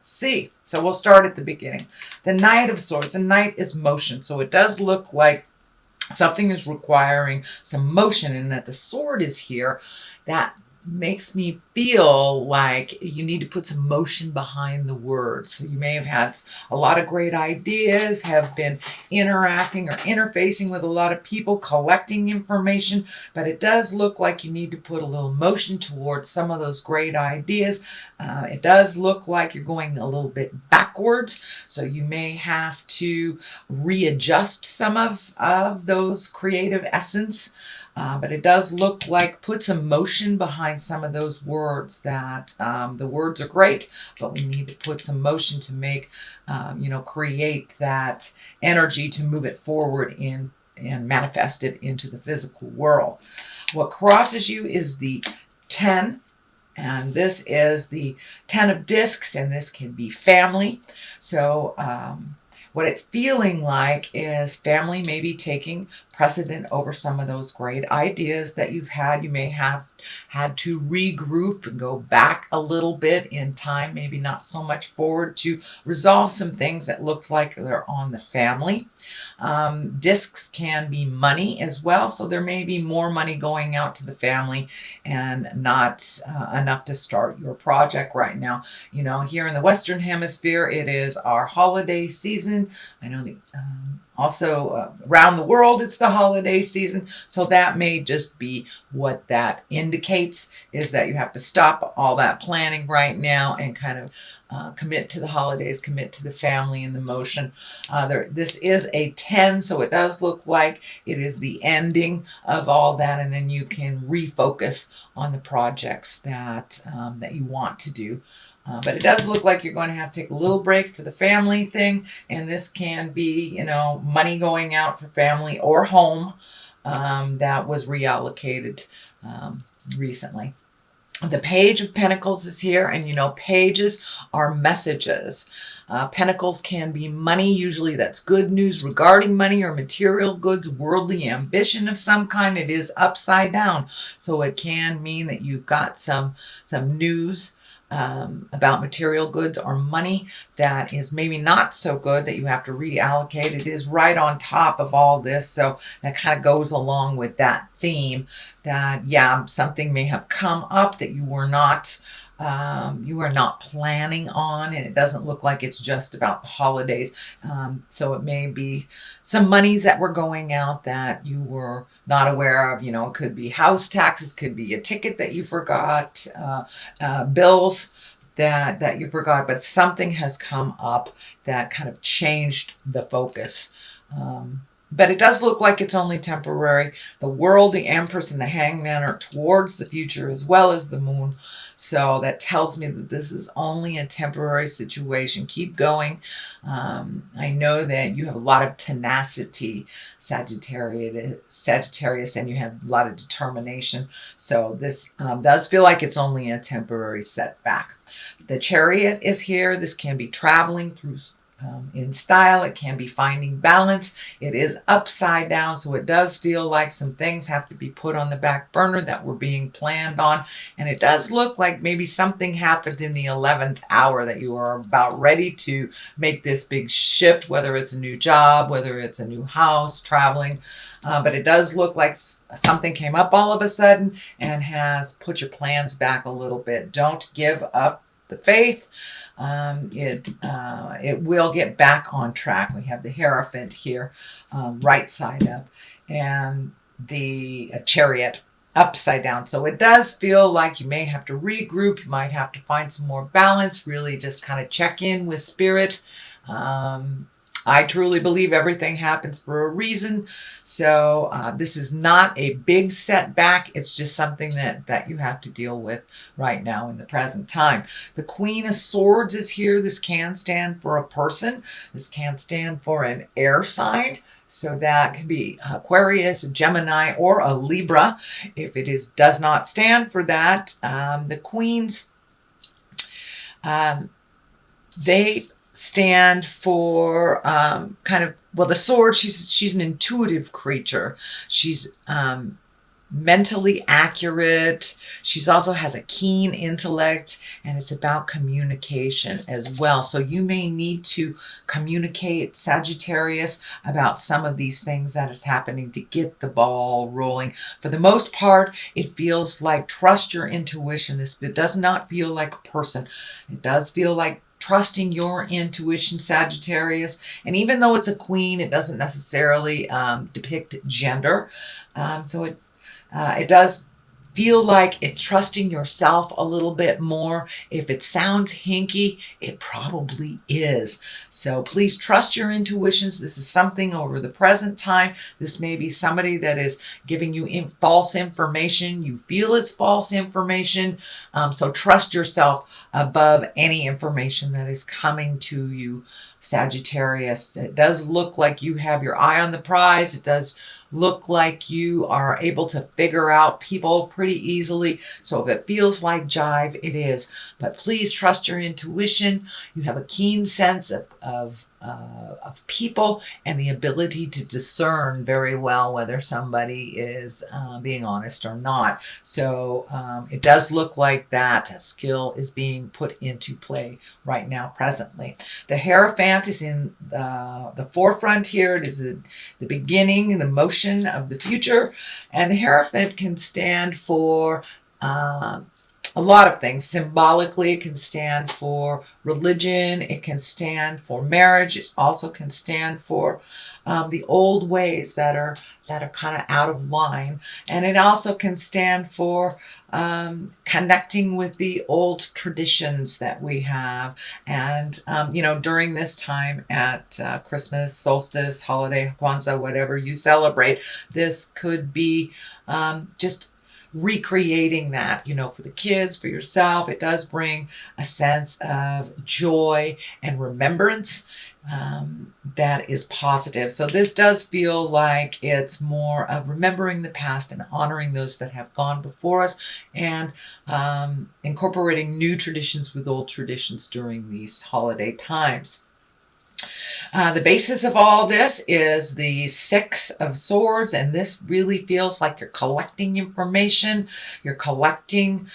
Let's see. So we'll start at the beginning. The Knight of Swords. The Knight is motion. So it does look like something is requiring some motion, and that the sword is here. That makes me feel like you need to put some motion behind the words. So you may have had a lot of great ideas, have been interacting or interfacing with a lot of people, collecting information, but it does look like you need to put a little motion towards some of those great ideas. It does look like you're going a little bit backwards, so you may have to readjust some of those creative essence. But it does look like put some motion behind some of those words. That the words are great, but we need to put some motion to make, create that energy to move it forward and manifest it into the physical world. What crosses you is the 10. And this is the 10 of discs, and this can be family. So what it's feeling like is family maybe taking precedent over some of those great ideas that you've had. You may have had to regroup and go back a little bit in time, maybe not so much forward, to resolve some things that look like they're on the family. Discs can be money as well, so there may be more money going out to the family and not enough to start your project right now. You know, here in the Western Hemisphere, it is our holiday season. I know the also, around the world, it's the holiday season. So that may just be what that indicates, is that you have to stop all that planning right now and kind of commit to the holidays, commit to the family and the motion. This is a 10, so it does look like it is the ending of all that, and then you can refocus on the projects that you want to do. But it does look like you're going to have to take a little break for the family thing, and this can be, money going out for family or home that was reallocated recently. The Page of Pentacles is here, and pages are messages. Pentacles can be money. Usually that's good news regarding money or material goods, worldly ambition of some kind. It is upside down, so it can mean that you've got some news about material goods or money that is maybe not so good, that you have to reallocate. It is right on top of all this, so that kind of goes along with that theme that, yeah, something may have come up that you were not planning on, and it doesn't look like it's just about the holidays. So it may be some monies that were going out that you were not aware of. It could be house taxes, could be a ticket that you forgot, bills that you forgot, but something has come up that kind of changed the focus. But it does look like it's only temporary. The World, the Empress, and the Hangman are towards the future, as well as the Moon. So that tells me that this is only a temporary situation. Keep going. I know that you have a lot of tenacity, Sagittarius, and you have a lot of determination. So this does feel like it's only a temporary setback. The Chariot is here. This can be traveling through in style. It can be finding balance. It is upside down, so it does feel like some things have to be put on the back burner that were being planned on. And it does look like maybe something happened in the 11th hour that you are about ready to make this big shift, whether it's a new job, whether it's a new house, traveling. But it does look like something came up all of a sudden and has put your plans back a little bit. Don't give up the faith. It will get back on track. We have the Hierophant here, right side up, and the Chariot upside down. So it does feel like you may have to regroup. You might have to find some more balance, really just kind of check in with spirit. I truly believe everything happens for a reason. So this is not a big setback. It's just something that you have to deal with right now in the present time. The Queen of Swords is here. This can stand for a person. This can stand for an air sign. So that could be Aquarius, a Gemini, or a Libra. If it does not stand for that, the Queens, they stand for the sword. She's an intuitive creature. She's mentally accurate. She's also has a keen intellect, and it's about communication as well. So you may need to communicate, Sagittarius, about some of these things that is happening to get the ball rolling. For the most part, it feels like trust your intuition. It does not feel like a person. It does feel like trusting your intuition, Sagittarius. And even though it's a queen, it doesn't necessarily depict gender. It does feel like it's trusting yourself a little bit more. If it sounds hinky, it probably is. So please trust your intuitions. This is something over the present time. This may be somebody that is giving you false information. You feel it's false information. So trust yourself above any information that is coming to you, Sagittarius. It does look like you have your eye on the prize. It does look like you are able to figure out people pretty easily. So if it feels like jive, it is. But please trust your intuition. You have a keen sense of people and the ability to discern very well whether somebody is being honest or not. So it does look like that skill is being put into play right now, presently. The Hierophant is in the forefront here. It is the beginning, the motion of the future. And the Hierophant can stand for a lot of things. Symbolically, it can stand for religion. It can stand for marriage. It also can stand for the old ways that are kind of out of line. And it also can stand for connecting with the old traditions that we have. And, during this time at Christmas, solstice, holiday, Kwanzaa, whatever you celebrate, this could be just recreating that, for the kids, for yourself. It does bring a sense of joy and remembrance that is positive. So this does feel like it's more of remembering the past and honoring those that have gone before us, and incorporating new traditions with old traditions during these holiday times. The basis of all this is the Six of Swords, and this really feels like you're collecting information. You're collecting,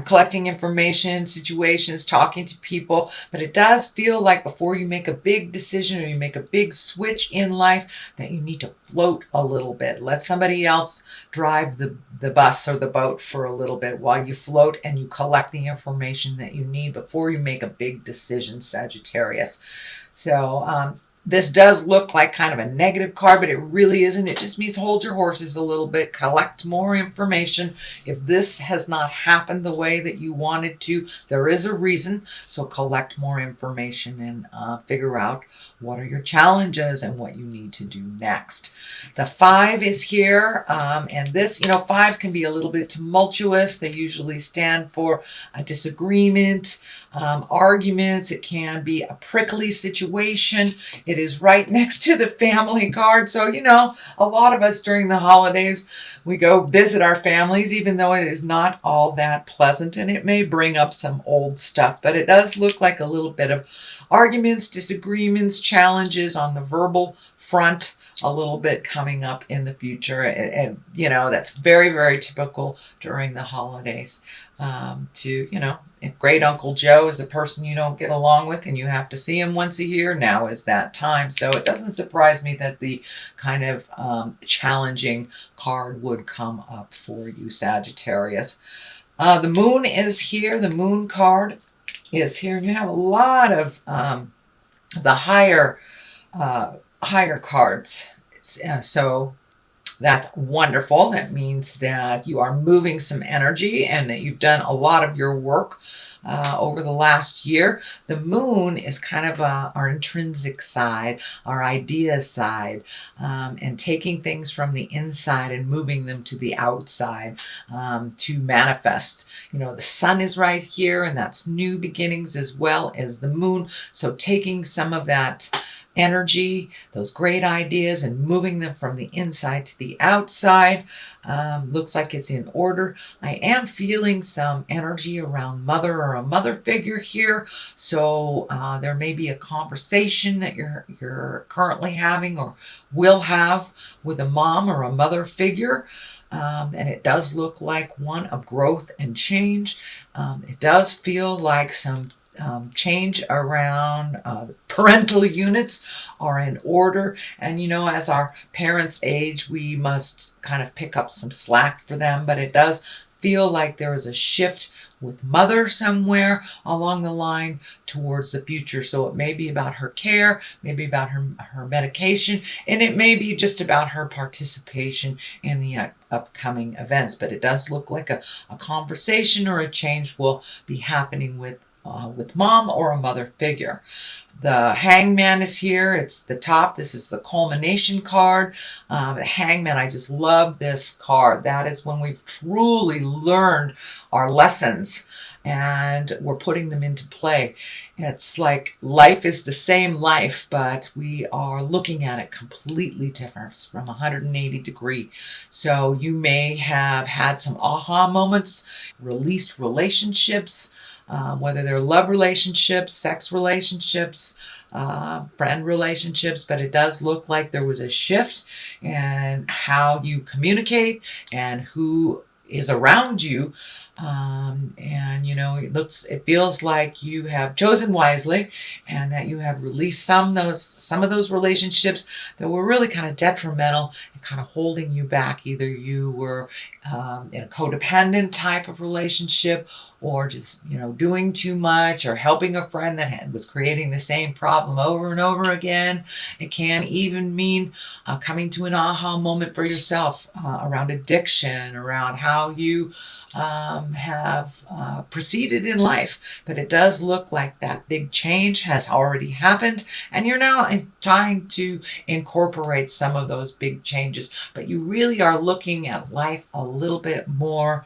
collecting information, situations, talking to people. But it does feel like before you make a big decision or you make a big switch in life, that you need to float a little bit. Let somebody else drive the bus or the boat for a little bit while you float and you collect the information that you need before you make a big decision, Sagittarius. So this does look like kind of a negative card, but it really isn't. It just means hold your horses a little bit, collect more information. If this has not happened the way that you wanted to, there is a reason. So collect more information and figure out what are your challenges and what you need to do next. The 5 is here, and this, fives can be a little bit tumultuous. They usually stand for a disagreement, arguments. It can be a prickly situation. It is right next to the family card. So, a lot of us during the holidays, we go visit our families, even though it is not all that pleasant, and it may bring up some old stuff, but it does look like a little bit of arguments, disagreements, challenges on the verbal front, a little bit coming up in the future. And that's very, very typical during the holidays. If Great Uncle Joe is a person you don't get along with and you have to see him once a year, now is that time. So it doesn't surprise me that the kind of challenging card would come up for you, Sagittarius. The moon is here. The moon card is here. And you have a lot of the higher cards. So that's wonderful. That means that you are moving some energy and that you've done a lot of your work over the last year. The moon is kind of our intrinsic side, our idea side, and taking things from the inside and moving them to the outside to manifest. The sun is right here, and that's new beginnings as well as the moon. So taking some of that energy, those great ideas, and moving them from the inside to the outside. Looks like it's in order. I am feeling some energy around mother or a mother figure here. So there may be a conversation that you're currently having or will have with a mom or a mother figure. And it does look like one of growth and change. It does feel like some change around parental units are in order. And as our parents age, we must kind of pick up some slack for them. But it does feel like there is a shift with mother somewhere along the line towards the future. So it may be about her care, maybe about her medication, and it may be just about her participation in the upcoming events. But it does look like a conversation or a change will be happening with mom or a mother figure. The Hangman is here. It's the top. This is the culmination card. The Hangman, I just love this card. That is when we've truly learned our lessons and we're putting them into play. It's like life is the same life, but we are looking at it completely different from 180 degree. So you may have had some aha moments, released relationships, whether they're love relationships, sex relationships, friend relationships, but it does look like there was a shift in how you communicate and who is around you. And it feels like you have chosen wisely and that you have released some of those relationships that were really kind of detrimental and kind of holding you back. Either you were in a codependent type of relationship or just doing too much or helping a friend that was creating the same problem over and over again. It can even mean coming to an aha moment for yourself around addiction, around how you have proceeded in life. But it does look like that big change has already happened and you're now trying to incorporate some of those big changes, but you really are looking at life a little bit more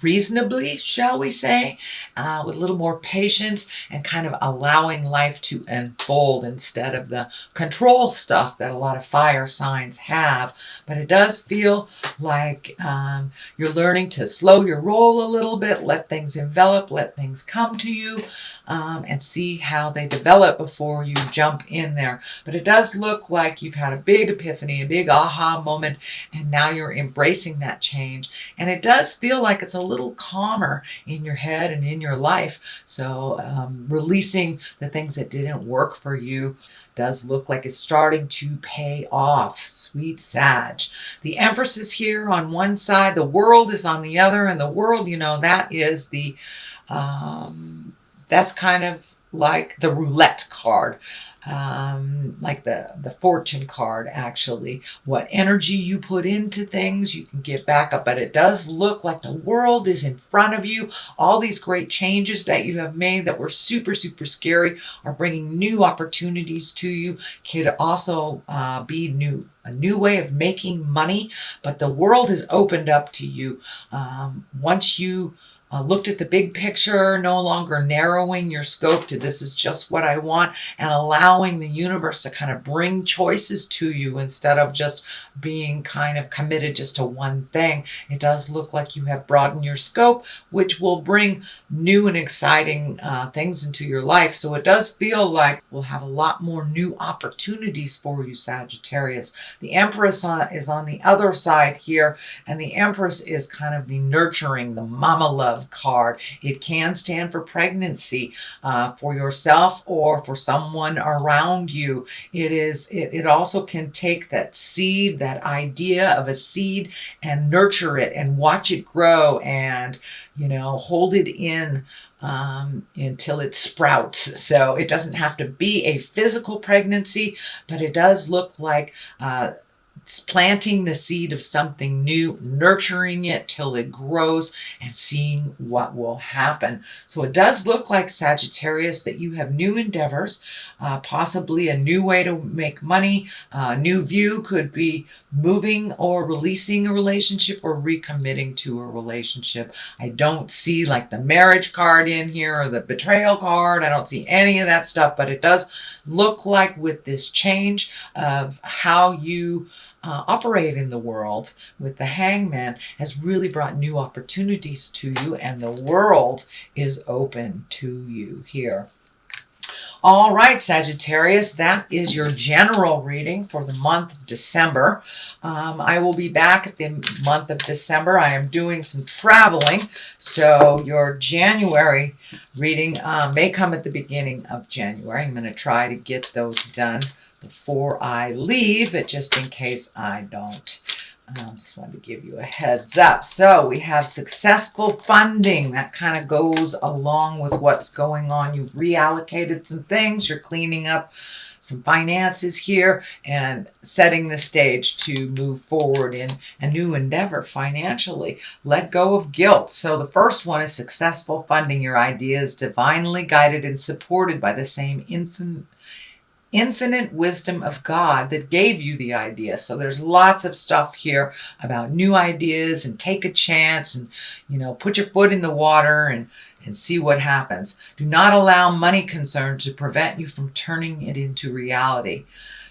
reasonably, shall we say, with a little more patience and kind of allowing life to unfold instead of the control stuff that a lot of fire signs have. But it does feel like you're learning to slow your roll a little bit, let things envelop, let things come to you, and see how they develop before you jump in there. But it does look like you've had a big epiphany, a big aha moment, and now you're embracing that change. And it does feel like it's a little calmer in your head and in your life. So releasing the things that didn't work for you does look like it's starting to pay off. Sweet Sag. The Empress is here on one side, the World is on the other, and the World, that is the that's kind of like the roulette card. Like the fortune card, actually. What energy you put into things, you can get back up. But it does look like the World is in front of you. All these great changes that you have made that were super, super scary are bringing new opportunities to you. Could also be a new way of making money. But the World has opened up to you. Once you looked at the big picture, no longer narrowing your scope to this is just what I want, and allowing the universe to kind of bring choices to you instead of just being kind of committed just to one thing. It does look like you have broadened your scope, which will bring new and exciting things into your life. So it does feel like we'll have a lot more new opportunities for you, Sagittarius. The Empress is on the other side here, and the Empress is kind of the nurturing, the mama love card. It can stand for pregnancy for yourself or for someone around you. It also can take that seed, that idea of a seed, and nurture it and watch it grow and hold it in until it sprouts. So it doesn't have to be a physical pregnancy, but it does look like planting the seed of something new, nurturing it till it grows, and seeing what will happen. So it does look like, Sagittarius, that you have new endeavors, possibly a new way to make money. A new view could be moving or releasing a relationship or recommitting to a relationship. I don't see like the marriage card in here or the betrayal card. I don't see any of that stuff, but it does look like with this change of how you operate in the world with the Hangman has really brought new opportunities to you, and the world is open to you here. All right, Sagittarius, that is your general reading for the month of December. I will be back at the month of December. I am doing some traveling, so your January reading may come at the beginning of January. I'm going to try to get those done before I leave, but just in case I don't. Just wanted to give you a heads up. So we have successful funding. That kind of goes along with what's going on. You've reallocated some things. You're cleaning up some finances here and setting the stage to move forward in a new endeavor financially. Let go of guilt. So the first one is successful funding. Your idea is divinely guided and supported by the same infinite wisdom of God that gave you the idea. So there's lots of stuff here about new ideas, and take a chance, and put your foot in the water and see what happens. Do not allow money concerns to prevent you from turning it into reality.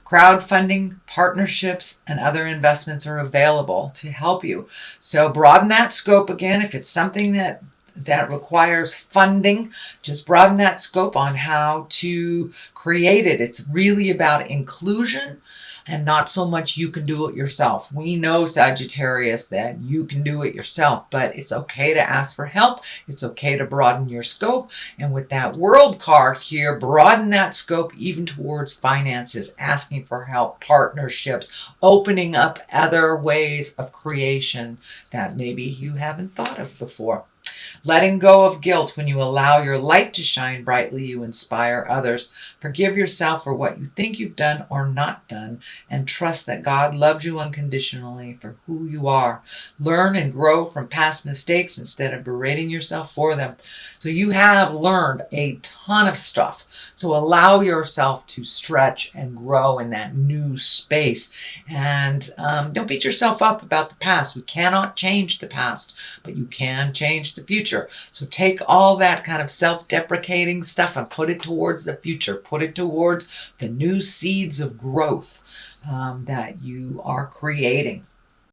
Crowdfunding, partnerships, and other investments are available to help you. So broaden that scope again. If it's something that requires funding, just broaden that scope on how to create it. It's really about inclusion and not so much you can do it yourself. We know, Sagittarius, that you can do it yourself, but it's okay to ask for help. It's okay to broaden your scope. And with that World card here, broaden that scope even towards finances, asking for help, partnerships, opening up other ways of creation that maybe you haven't thought of before. Letting go of guilt. When you allow your light to shine brightly, you inspire others. Forgive yourself for what you think you've done or not done, and trust that God loved you unconditionally for who you are. Learn and grow from past mistakes instead of berating yourself for them. So you have learned a ton of stuff. So allow yourself to stretch and grow in that new space. And don't beat yourself up about the past. We cannot change the past, but you can change the future. So take all that kind of self-deprecating stuff and put it towards the future. Put it towards the new seeds of growth that you are creating.